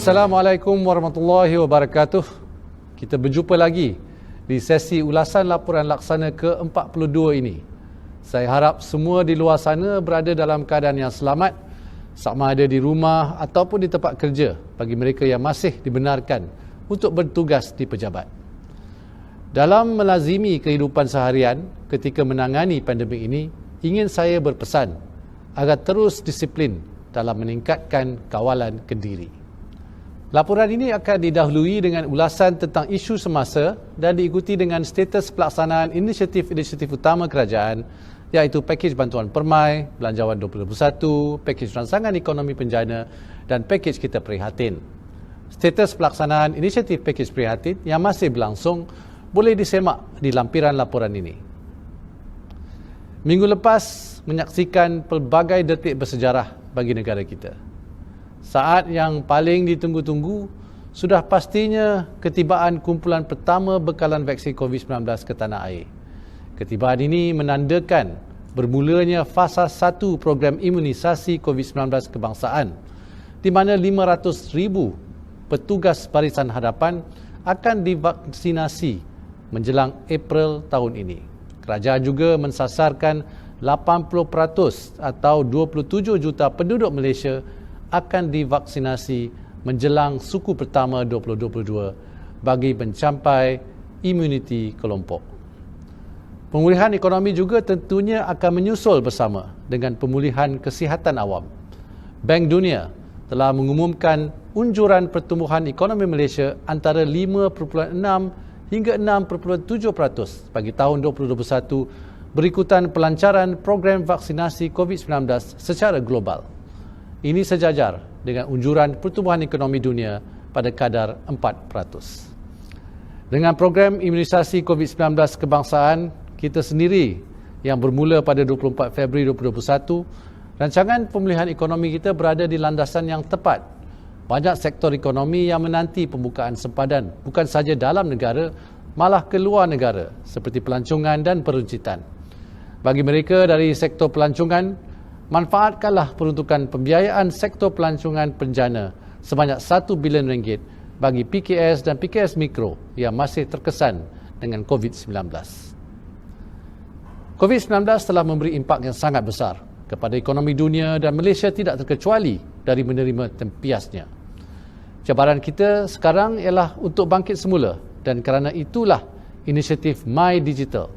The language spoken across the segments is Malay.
Assalamualaikum warahmatullahi wabarakatuh. Kita berjumpa lagi di sesi ulasan laporan laksana ke-42 ini. Saya harap semua di luar sana berada dalam keadaan yang selamat, sama ada di rumah ataupun di tempat kerja bagi mereka yang masih dibenarkan untuk bertugas di pejabat. Dalam melazimi kehidupan seharian ketika menangani pandemik ini, ingin saya berpesan agar terus disiplin dalam meningkatkan kawalan kendiri. Laporan ini akan didahului dengan ulasan tentang isu semasa dan diikuti dengan status pelaksanaan inisiatif-inisiatif utama kerajaan iaitu pakej bantuan permai, belanjawan 2021, pakej rangsangan ekonomi penjana dan pakej kita prihatin. Status pelaksanaan inisiatif pakej prihatin yang masih berlangsung boleh disemak di lampiran laporan ini. Minggu lepas menyaksikan pelbagai detik bersejarah bagi negara kita. Saat yang paling ditunggu-tunggu sudah pastinya ketibaan kumpulan pertama bekalan vaksin COVID-19 ke tanah air. Ketibaan ini menandakan bermulanya fasa 1 program imunisasi COVID-19 kebangsaan di mana 500,000 petugas barisan hadapan akan divaksinasi menjelang April tahun ini. Kerajaan juga mensasarkan 80% atau 27 juta penduduk Malaysia akan divaksinasi menjelang suku pertama 2022 bagi mencapai imuniti kelompok. Pemulihan ekonomi juga tentunya akan menyusul bersama dengan pemulihan kesihatan awam. Bank Dunia telah mengumumkan unjuran pertumbuhan ekonomi Malaysia antara 5.6 hingga 6.7% bagi tahun 2021 berikutan pelancaran program vaksinasi COVID-19 secara global. Ini sejajar dengan unjuran pertumbuhan ekonomi dunia pada kadar 4%. Dengan program imunisasi COVID-19 kebangsaan kita sendiri yang bermula pada 24 Februari 2021, rancangan pemulihan ekonomi kita berada di landasan yang tepat. Banyak sektor ekonomi yang menanti pembukaan sempadan, bukan sahaja dalam negara, malah ke luar negara, seperti pelancongan dan peruncitan. Bagi mereka dari sektor pelancongan, manfaatkanlah peruntukan pembiayaan sektor pelancongan penjana sebanyak RM1 bilion bagi PKS dan PKS Mikro yang masih terkesan dengan COVID-19. COVID-19 telah memberi impak yang sangat besar kepada ekonomi dunia dan Malaysia tidak terkecuali dari menerima tempiasnya. Cabaran kita sekarang ialah untuk bangkit semula dan kerana itulah inisiatif My Digital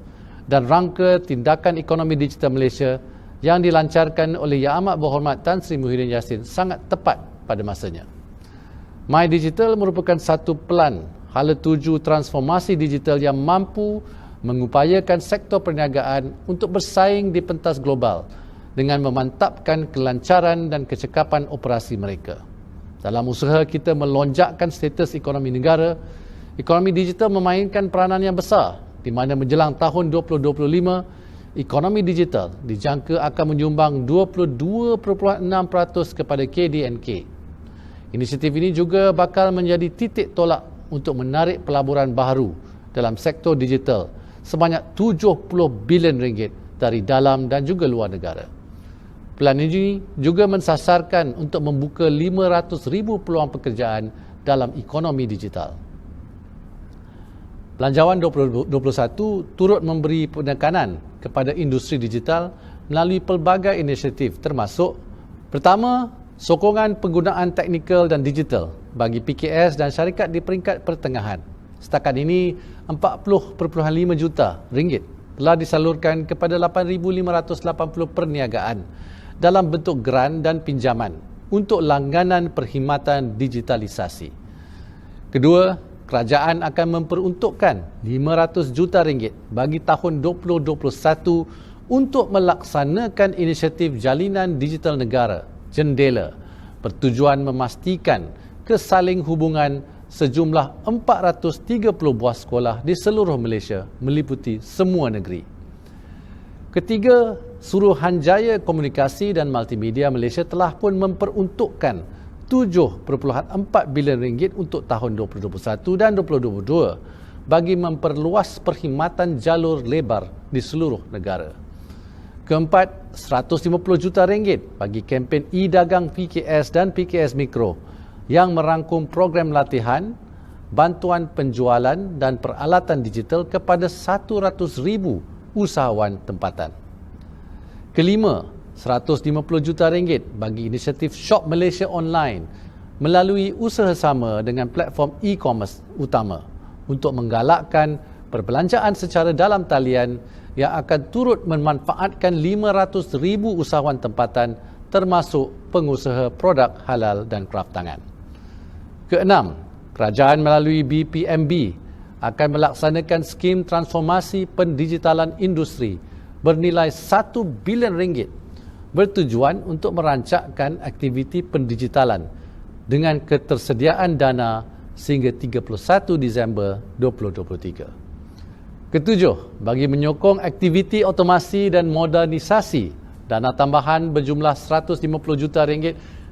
dan rangka tindakan ekonomi digital Malaysia yang dilancarkan oleh Yang Amat Berhormat Tan Sri Muhyiddin Yassin sangat tepat pada masanya. My Digital merupakan satu pelan hala tuju transformasi digital yang mampu mengupayakan sektor perniagaan untuk bersaing di pentas global dengan memantapkan kelancaran dan kecekapan operasi mereka. Dalam usaha kita melonjakkan status ekonomi negara, ekonomi digital memainkan peranan yang besar di mana menjelang tahun 2025 ekonomi digital dijangka akan menyumbang 22.6% kepada KDNK. Inisiatif ini juga bakal menjadi titik tolak untuk menarik pelaburan baharu dalam sektor digital sebanyak RM70 bilion dari dalam dan juga luar negara. Pelan ini juga mensasarkan untuk membuka 500,000 peluang pekerjaan dalam ekonomi digital. Belanjawan 2021 turut memberi penekanan kepada industri digital melalui pelbagai inisiatif termasuk pertama, sokongan penggunaan teknikal dan digital bagi PKS dan syarikat di peringkat pertengahan. Setakat ini RM40.5 juta telah disalurkan kepada 8,580 perniagaan dalam bentuk geran dan pinjaman untuk langganan perkhidmatan digitalisasi. Kedua, kerajaan akan memperuntukkan RM500 juta bagi tahun 2021 untuk melaksanakan inisiatif jalinan digital negara, Jendela, bertujuan memastikan kesaling hubungan sejumlah 430 buah sekolah di seluruh Malaysia meliputi semua negeri. Ketiga, Suruhanjaya Komunikasi dan Multimedia Malaysia telah pun memperuntukkan RM7.4 bilion untuk tahun 2021 dan 2022 bagi memperluas perkhidmatan jalur lebar di seluruh negara. Keempat, RM150 juta bagi kempen e-dagang PKS dan PKS Mikro yang merangkum program latihan, bantuan penjualan dan peralatan digital kepada 100,000 usahawan tempatan. Kelima, RM150 juta bagi inisiatif Shop Malaysia Online melalui usaha sama dengan platform e-commerce utama untuk menggalakkan perbelanjaan secara dalam talian yang akan turut memanfaatkan 500,000 usahawan tempatan termasuk pengusaha produk halal dan kraft tangan. Keenam, kerajaan melalui BPMB akan melaksanakan skim transformasi pendigitalan industri bernilai RM1 bilion bertujuan untuk merancangkan aktiviti pendigitalan dengan ketersediaan dana sehingga 31 Disember 2023. Ketujuh, bagi menyokong aktiviti otomasi dan modernisasi, dana tambahan berjumlah RM150 juta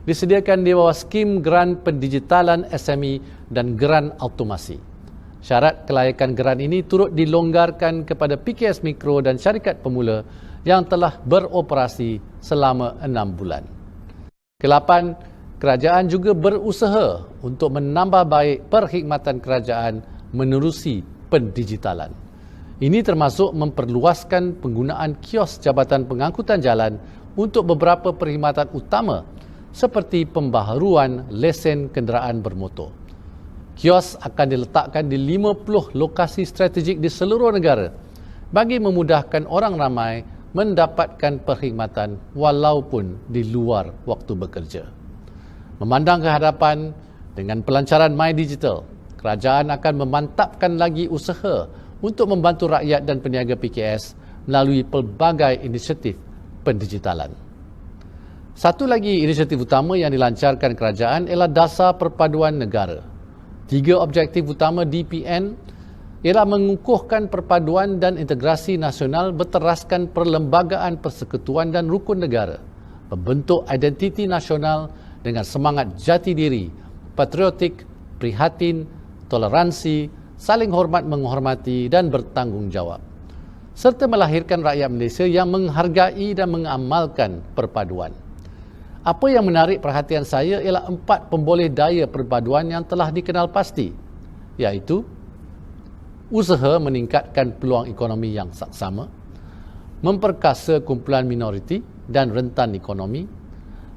disediakan di bawah skim geran pendigitalan SME dan geran automasi. Syarat kelayakan geran ini turut dilonggarkan kepada PKS Mikro dan syarikat pemula yang telah beroperasi selama 6 bulan. Kelapan, kerajaan juga berusaha untuk menambah baik perkhidmatan kerajaan menerusi pendigitalan. Ini termasuk memperluaskan penggunaan kios Jabatan Pengangkutan Jalan untuk beberapa perkhidmatan utama seperti pembaharuan lesen kenderaan bermotor. Kios akan diletakkan di 50 lokasi strategik di seluruh negara bagi memudahkan orang ramai mendapatkan perkhidmatan walaupun di luar waktu bekerja. Memandang ke hadapan dengan pelancaran My Digital, kerajaan akan memantapkan lagi usaha untuk membantu rakyat dan peniaga PKS melalui pelbagai inisiatif pendigitalan. Satu lagi inisiatif utama yang dilancarkan kerajaan ialah Dasar Perpaduan Negara. 3 objektif utama DPN ialah mengukuhkan perpaduan dan integrasi nasional berteraskan perlembagaan persekutuan dan rukun negara, membentuk identiti nasional dengan semangat jati diri, patriotik, prihatin, toleransi, saling hormat menghormati dan bertanggungjawab, serta melahirkan rakyat Malaysia yang menghargai dan mengamalkan perpaduan. Apa yang menarik perhatian saya ialah 4 pemboleh daya perpaduan yang telah dikenal pasti, iaitu usaha meningkatkan peluang ekonomi yang saksama, memperkasa kumpulan minoriti dan rentan ekonomi,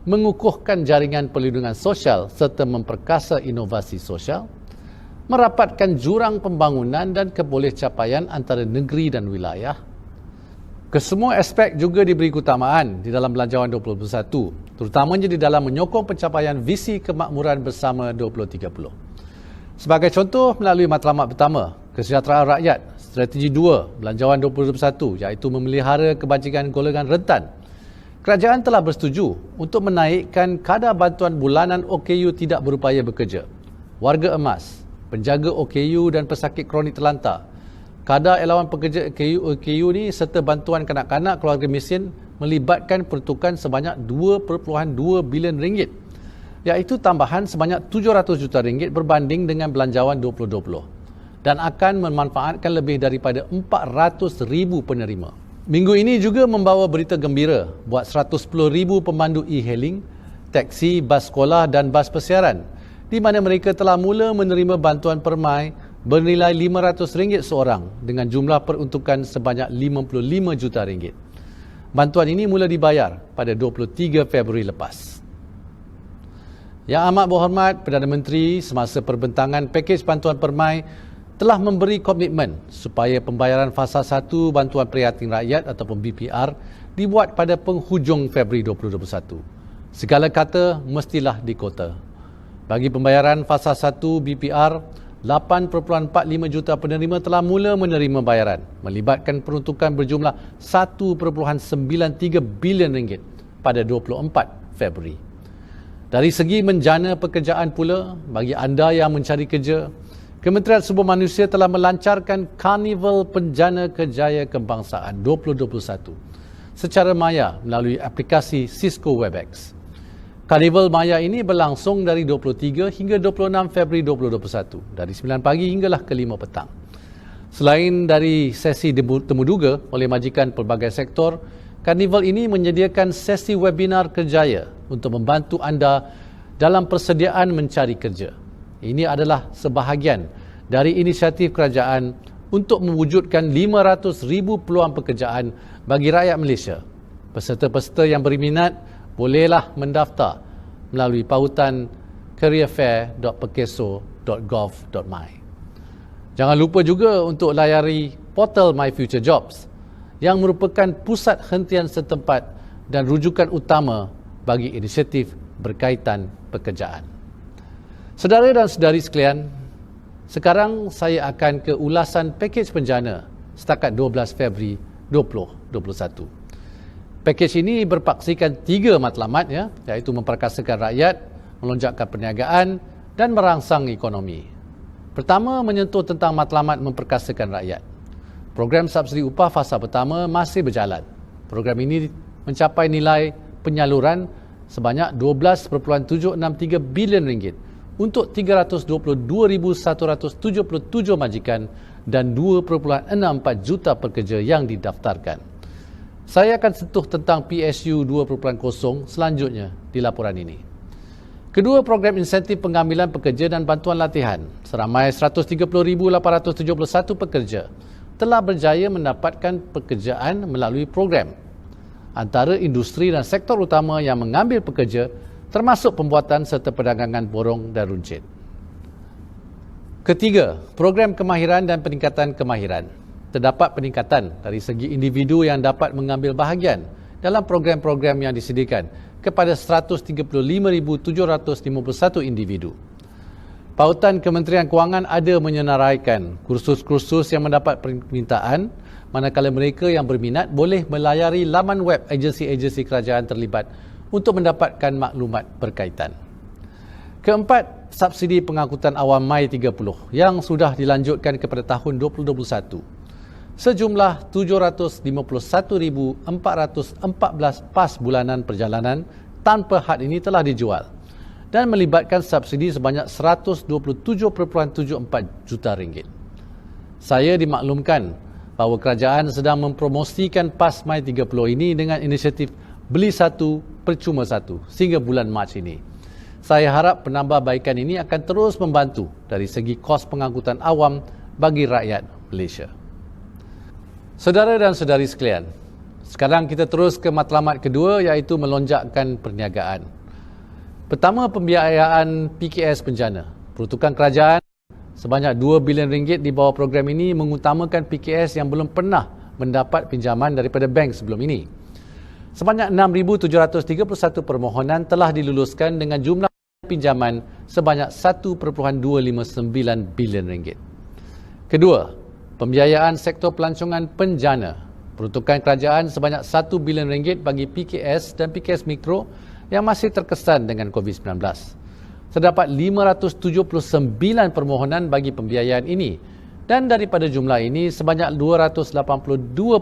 mengukuhkan jaringan perlindungan sosial serta memperkasa inovasi sosial, merapatkan jurang pembangunan dan kebolehcapaian antara negeri dan wilayah. Kesemua aspek juga diberi keutamaan di dalam Belanjawan 2021, terutamanya di dalam menyokong pencapaian visi kemakmuran bersama 2030. Sebagai contoh, melalui matlamat pertama, kesejahteraan rakyat, strategi 2, Belanjawan 2021, iaitu memelihara kebajikan golongan rentan, kerajaan telah bersetuju untuk menaikkan kadar bantuan bulanan OKU tidak berupaya bekerja, warga emas, penjaga OKU dan pesakit kronik terlantar. Kadar elawan pekerja OKU ni serta bantuan kanak-kanak keluarga miskin melibatkan peruntukan sebanyak RM2.2 bilion, iaitu tambahan sebanyak RM700 juta berbanding dengan Belanjawan 2020 dan akan memanfaatkan lebih daripada 400,000 penerima. Minggu ini juga membawa berita gembira buat 110,000 pemandu e-hailing, teksi, bas sekolah dan bas persiaran di mana mereka telah mula menerima bantuan permai bernilai RM500 seorang dengan jumlah peruntukan sebanyak RM55 juta. Bantuan ini mula dibayar pada 23 Februari lepas. Yang amat berhormat Perdana Menteri semasa perbentangan pakej bantuan permai telah memberi komitmen supaya pembayaran fasa 1 bantuan prihatin rakyat ataupun BPR dibuat pada penghujung Februari 2021. Segala kata mestilah dikota. Bagi pembayaran fasa 1 BPR, 8.45 juta penerima telah mula menerima bayaran, melibatkan peruntukan berjumlah RM1.93 bilion pada 24 Februari. Dari segi menjana pekerjaan pula, bagi anda yang mencari kerja, Kementerian Sumber Manusia telah melancarkan Karnival Penjana Kerjaya Kebangsaan 2021 secara maya melalui aplikasi Cisco Webex. Karnival maya ini berlangsung dari 23 hingga 26 Februari 2021 dari 9 pagi hinggalah ke 5 petang. Selain dari sesi temuduga oleh majikan pelbagai sektor, karnival ini menyediakan sesi webinar kerjaya untuk membantu anda dalam persediaan mencari kerja. Ini adalah sebahagian dari inisiatif kerajaan untuk mewujudkan 500,000 peluang pekerjaan bagi rakyat Malaysia. Peserta-peserta yang berminat bolehlah mendaftar melalui pautan careerfair.perkeso.gov.my. Jangan lupa juga untuk layari portal My Future Jobs yang merupakan pusat hentian setempat dan rujukan utama bagi inisiatif berkaitan pekerjaan. Saudara dan saudari sekalian, sekarang saya akan ke ulasan pakej penjana setakat 12 Februari 2021. Pakej ini berpaksikan 3 matlamat, iaitu memperkasakan rakyat, melonjakkan perniagaan dan merangsang ekonomi. Pertama, menyentuh tentang matlamat memperkasakan rakyat. Program subsidi upah fasa pertama masih berjalan. Program ini mencapai nilai penyaluran sebanyak RM12.763 bilion untuk 322,177 majikan dan 2.64 juta pekerja yang didaftarkan. Saya akan sentuh tentang PSU 2.0 selanjutnya di laporan ini. Kedua program insentif pengambilan pekerja dan bantuan latihan, seramai 130,871 pekerja telah berjaya mendapatkan pekerjaan melalui program. Antara industri dan sektor utama yang mengambil pekerja termasuk pembuatan serta perdagangan borong dan runcit. Ketiga, program kemahiran dan peningkatan kemahiran. Terdapat peningkatan dari segi individu yang dapat mengambil bahagian dalam program-program yang disediakan kepada 135,751 individu. Pautan Kementerian Kewangan ada menyenaraikan kursus-kursus yang mendapat permintaan, manakala mereka yang berminat boleh melayari laman web agensi-agensi kerajaan terlibat untuk mendapatkan maklumat berkaitan. Keempat, subsidi pengangkutan awam Mai 30 yang sudah dilanjutkan kepada tahun 2021. Sejumlah 751,414 pas bulanan perjalanan tanpa had ini telah dijual dan melibatkan subsidi sebanyak RM127.74 juta. Saya dimaklumkan bahawa kerajaan sedang mempromosikan PAS Mai 30 ini dengan inisiatif beli satu percuma satu sehingga bulan Mac ini. Saya harap penambahbaikan ini akan terus membantu dari segi kos pengangkutan awam bagi rakyat Malaysia. Saudara dan saudari sekalian, sekarang kita terus ke matlamat kedua, iaitu melonjakkan perniagaan. Pertama, pembiayaan PKS Penjana. Peruntukan kerajaan sebanyak RM2 bilion di bawah program ini mengutamakan PKS yang belum pernah mendapat pinjaman daripada bank sebelum ini. Sebanyak 6,731 permohonan telah diluluskan dengan jumlah pinjaman sebanyak RM1.259 bilion. Kedua, pembiayaan sektor pelancongan penjana. Peruntukan kerajaan sebanyak RM1 bilion bagi PKS dan PKS Mikro yang masih terkesan dengan COVID-19. Terdapat 579 permohonan bagi pembiayaan ini dan daripada jumlah ini sebanyak 282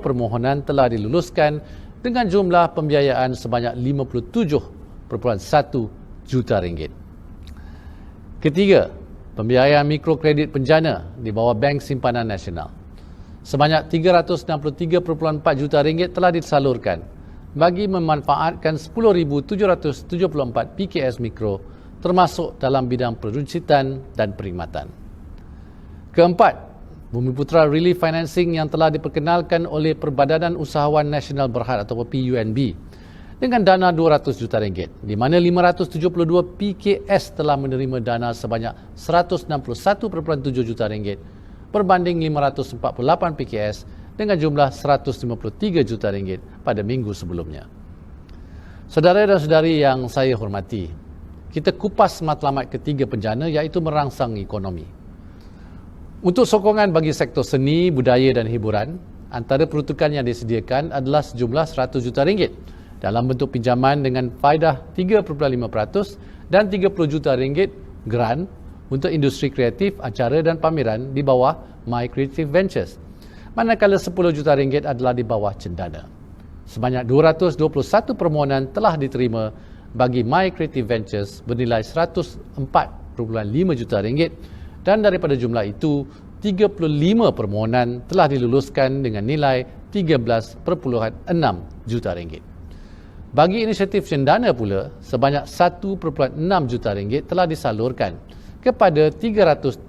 permohonan telah diluluskan dengan jumlah pembiayaan sebanyak RM57.1 juta. Ketiga, pembiayaan mikrokredit penjana di bawah Bank Simpanan Nasional. Sebanyak RM363.4 juta telah disalurkan bagi memanfaatkan 10,774 PKS Mikro termasuk dalam bidang peruncitan dan perkhidmatan. Keempat, Bumiputera Relief Financing yang telah diperkenalkan oleh Perbadanan Usahawan Nasional Berhad atau PUNB dengan dana RM200 juta, di mana 572 PKS telah menerima dana sebanyak RM161.7 juta berbanding 548 PKS dengan jumlah RM153 juta pada minggu sebelumnya. Saudara dan saudari yang saya hormati, kita kupas matlamat ketiga penjana, iaitu merangsang ekonomi. Untuk sokongan bagi sektor seni, budaya dan hiburan, antara peruntukan yang disediakan adalah sejumlah RM100 juta dalam bentuk pinjaman dengan faedah 3.5% dan RM30 juta grant untuk industri kreatif, acara dan pameran di bawah My Creative Ventures, manakala RM10 juta adalah di bawah cendana. Sebanyak 221 permohonan telah diterima bagi My Creative Ventures bernilai RM104.5 juta dan daripada jumlah itu 35 permohonan telah diluluskan dengan nilai RM13.6 juta. Bagi inisiatif cendana pula, sebanyak 1.6 juta ringgit telah disalurkan kepada 317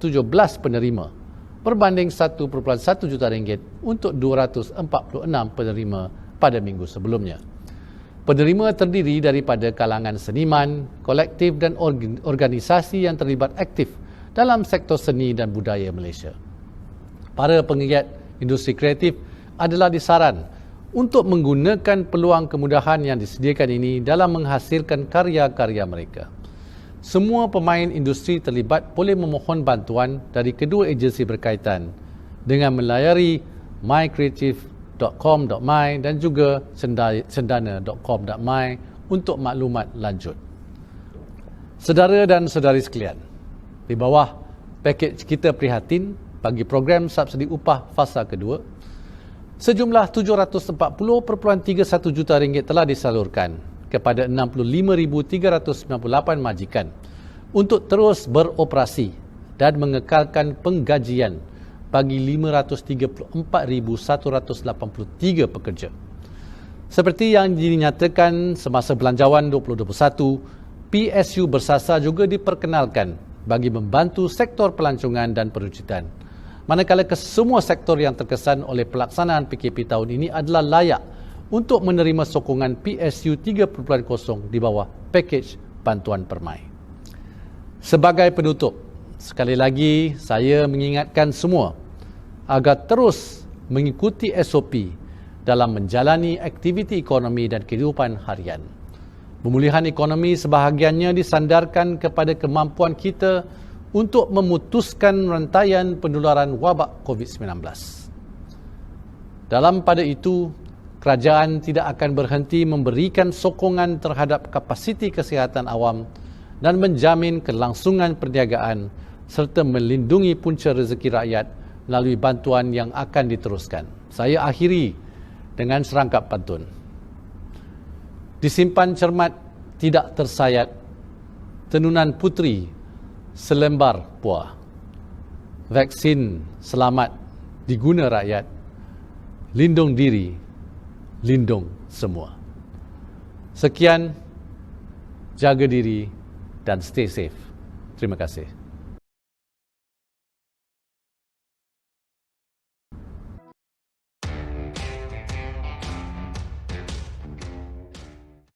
penerima berbanding 1.1 juta ringgit untuk 246 penerima pada minggu sebelumnya. Penerima terdiri daripada kalangan seniman, kolektif dan organisasi yang terlibat aktif dalam sektor seni dan budaya Malaysia. Para penggiat industri kreatif adalah disaran untuk menggunakan peluang kemudahan yang disediakan ini dalam menghasilkan karya-karya mereka. Semua pemain industri terlibat boleh memohon bantuan dari kedua agensi berkaitan dengan melayari mycreative.com.my dan juga cendana.com.my untuk maklumat lanjut. Saudara dan saudari sekalian, di bawah pakej kita prihatin bagi program subsidi upah fasa kedua, sejumlah 740.31 juta ringgit telah disalurkan kepada 65,398 majikan untuk terus beroperasi dan mengekalkan penggajian bagi 534,183 pekerja. Seperti yang dinyatakan semasa Belanjawan 2021, PSU bersasar juga diperkenalkan bagi membantu sektor pelancongan dan perwujudan. Manakala kesemua sektor yang terkesan oleh pelaksanaan PKP tahun ini adalah layak untuk menerima sokongan PSU 3.0 di bawah pakej bantuan permai. Sebagai penutup, sekali lagi saya mengingatkan semua agar terus mengikuti SOP dalam menjalani aktiviti ekonomi dan kehidupan harian. Pemulihan ekonomi sebahagiannya disandarkan kepada kemampuan kita untuk memutuskan rantaian penularan wabak COVID-19. Dalam pada itu, kerajaan tidak akan berhenti memberikan sokongan terhadap kapasiti kesihatan awam dan menjamin kelangsungan perniagaan serta melindungi punca rezeki rakyat melalui bantuan yang akan diteruskan. Saya akhiri dengan serangkap pantun. Disimpan cermat, tidak tersayat, tenunan putri selembar puah. Vaksin selamat diguna rakyat. Lindung diri, lindung semua. Sekian, jaga diri dan stay safe. Terima kasih.